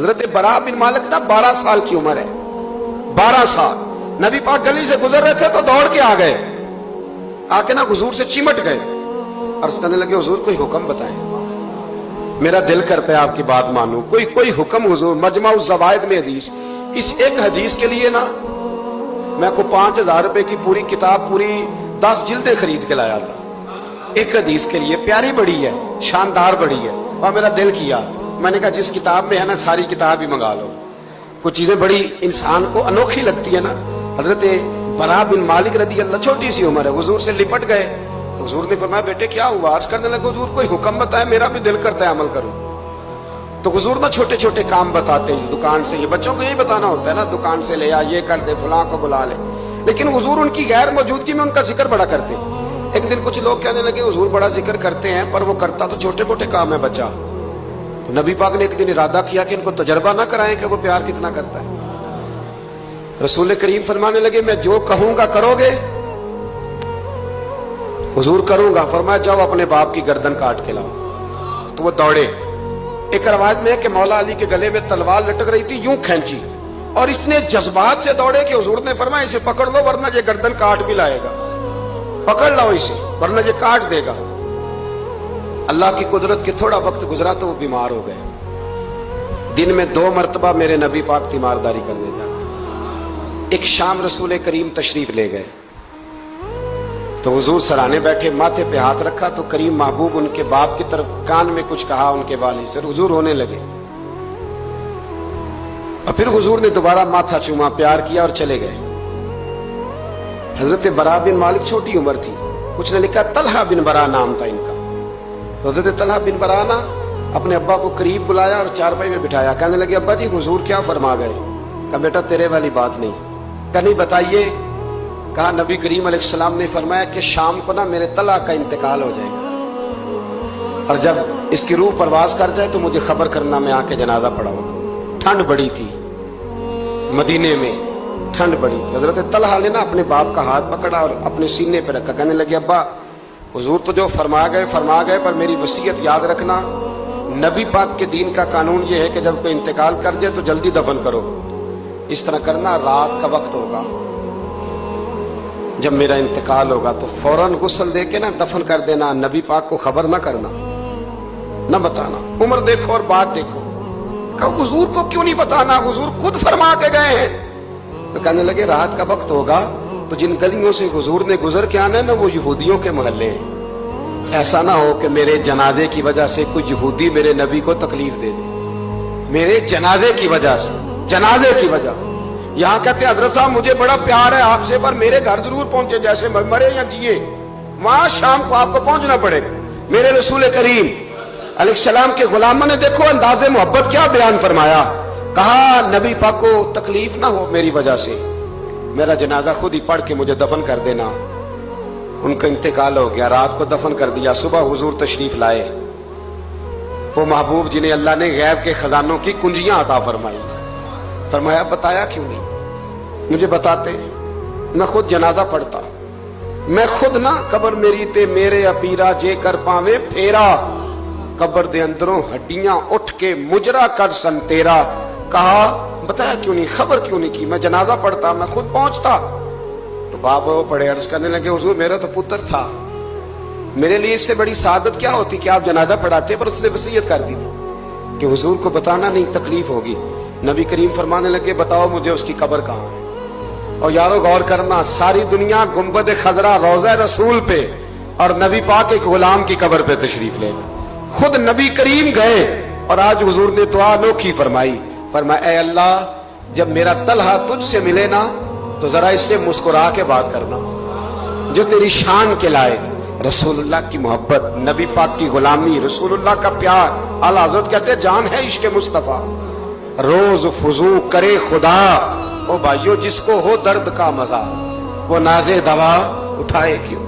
حضرت برا بن مالک نا 12 سال کی عمر ہے، 12 سال. نبی پاک گلی سے گزر رہے تھے تو دوڑ کے آ گئے، آ کے نا حضور سے چمٹ گئے. عرض کرنے لگے حضور کوئی حکم بتائیں، میرا دل کرتا ہے آپ کی بات مانوں، کوئی حکم حضور. مجمع الزوائد میں حدیث، اس ایک حدیث کے لیے نا میں کو 5000 روپے کی پوری کتاب، پوری 10 جلدیں خرید کے لایا تھا ایک حدیث کے لیے. پیاری بڑی ہے، شاندار بڑی ہے. اور میرا دل کیا، میں نے کہا جس کتاب میں ہے نا ساری کتاب ہی منگا لو. کچھ چیزیں بڑی انسان کو انوکھی لگتی ہے نا. حضرت برا بن مالک رضی اللہ، چھوٹی سی عمر ہے، حضور سے لپٹ گئے. حضور نے فرمایا بیٹے کیا ہوا؟ عرض کرنے لگے حضور کوئی حکم بتائے، میرا بھی دل کرتا ہے عمل کروں. تو حضور نا چھوٹے چھوٹے کام بتاتے ہیں دکان سے. یہ بچوں کو یہی بتانا ہوتا ہے نا، دکان سے لے آ، یہ کر دے، فلاں کو بلا لے. لیکن حضور ان کی غیر موجودگی میں ان کا ذکر بڑا کرتے. ایک دن کچھ لوگ کہنے لگے حضور بڑا ذکر کرتے ہیں پر وہ کرتا تو چھوٹے موٹے کام ہے بچہ. تو نبی پاک نے ایک دن ارادہ کیا کہ ان کو تجربہ نہ کرائیں کہ وہ پیار کتنا کرتا ہے. رسول کریم فرمانے لگے میں جو کہوں گا کرو گے؟ حضور کروں گا. فرمایا جاؤ اپنے باپ کی گردن کاٹ کے لاؤ. تو وہ دوڑے. ایک روایت میں ہے کہ مولا علی کے گلے میں تلوار لٹک رہی تھی، یوں کھینچی اور اس نے جذبات سے دوڑے کہ حضور نے فرمایا اسے پکڑ لو ورنہ یہ گردن کاٹ بھی لائے گا. پکڑ لو اسے ورنہ یہ کاٹ دے گا. اللہ کی قدرت کے تھوڑا وقت گزرا تو وہ بیمار ہو گئے. دن میں 2 مرتبہ میرے نبی پاک تیمارداری کرنے جاتے. ایک شام رسول کریم تشریف لے گئے تو حضور سرانے بیٹھے، ماتھے پہ ہاتھ رکھا تو کریم محبوب ان کے باپ کی طرف کان میں کچھ کہا ان کے والد سے. حضور ہونے لگے اور پھر حضور نے دوبارہ ماتھا چوما، پیار کیا اور چلے گئے. حضرت برا بن مالک چھوٹی عمر تھی. کچھ نے لکھا طلحہ بن برا نام تھا ان کا. تو حضرت طلحہ بن برا نا اپنے ابا کو قریب بلایا اور چارپائی میں بٹھایا. کہنے لگے ابا جی حضور کیا فرما گئے؟ کہا بیٹا تیرے والی بات نہیں. کہا نہیں بتائیے. کہا نبی کریم علیہ السلام نے فرمایا کہ شام کو نا میرے طلحہ کا انتقال ہو جائے گا اور جب اس کی روح پرواز کر جائے تو مجھے خبر کرنا، میں آ کے جنازہ پڑھاؤں. ٹھنڈ بڑی تھی مدینے میں، ٹھنڈ بڑی تھی. حضرت طلحہ نے نا اپنے باپ کا ہاتھ پکڑا اور اپنے سینے پہ رکھا. کہنے لگے ابا حضور تو جو فرما گئے پر میری وصیت یاد رکھنا. نبی پاک کے دین کا قانون یہ ہے کہ جب کوئی انتقال کر جائے تو جلدی دفن کرو. اس طرح کرنا، رات کا وقت ہوگا جب میرا انتقال ہوگا تو فوراً غسل دے کے نا دفن کر دینا. نبی پاک کو خبر نہ کرنا، نہ بتانا. عمر دیکھو اور بات دیکھو. کہا حضور کو کیوں نہیں بتانا؟ حضور خود فرما کے گئے ہیں. تو کہنے لگے رات کا وقت ہوگا تو جن گلیوں سے حضور نے گزر کے آنا ہے نا وہ یہودیوں کے محلے ہیں. ایسا نہ ہو کہ میرے جنازے کی وجہ سے کوئی یہودی میرے نبی کو تکلیف دے دے. میرے جنازے کی وجہ سے، جنازے کی وجہ. یہاں کہتے ہیں حضرت صاحب مجھے بڑا پیار ہے آپ سے پر میرے گھر ضرور پہنچے، جیسے مرے یا جیے وہاں شام کو آپ کو پہنچنا پڑے گا. میرے رسول کریم علیہ السلام کے غلاموں نے دیکھو انداز محبت کیا بیان فرمایا. کہا نبی پاک کو تکلیف نہ ہو میری وجہ سے، میرا جنازہ خود ہی پڑھ کے مجھے دفن کر دینا. ان کا انتقال ہو گیا، رات کو دفن کر دیا. صبح حضور تشریف لائے، وہ محبوب جنہیں اللہ نے غیب کے خزانوں کی کنجیاں عطا فرمائی. فرمایا بتایا کیوں نہیں؟ مجھے بتاتے میں خود جنازہ پڑھتا. میں خود نہ قبر میری تے میرے اپیرا جے کر پاویں پھیرا، قبر دے اندروں ہڈیاں اٹھ کے مجرا کر سن تیرا. کہا بتایا کیوں نہیں، خبر کیوں نہیں کی؟ میں جنازہ پڑھتا، میں خود پہنچتا. تو باپ رو پڑے. عرض کرنے لگے حضور میرا تو پتر تھا، میرے لیے اس سے بڑی سعادت کیا ہوتی کہ آپ جنازہ پڑھاتے. پر اس نے وصیت کر دی کہ حضور کو بتانا نہیں، تکلیف ہوگی. نبی کریم فرمانے لگے بتاؤ مجھے اس کی قبر کہاں ہے. اور یارو غور کرنا، ساری دنیا گنبد خضرا روضہ رسول پہ اور نبی پاک ایک غلام کی قبر پہ تشریف لے گئے. خود نبی کریم گئے اور آج حضور نے دعا انوکھی فرمائی. فرمایا اے اللہ جب میرا طلحہ تجھ سے ملے نا تو ذرا اس سے مسکرا کے بات کرنا جو تیری شان کے لائق. رسول اللہ کی محبت، نبی پاک کی غلامی، رسول اللہ کا پیار. اعلیٰ حضرت کہتے جان ہے عشق مصطفیٰ، روز فضو کرے خدا. او بھائیو جس کو ہو درد کا مزہ وہ نازے دوا اٹھائے کیوں.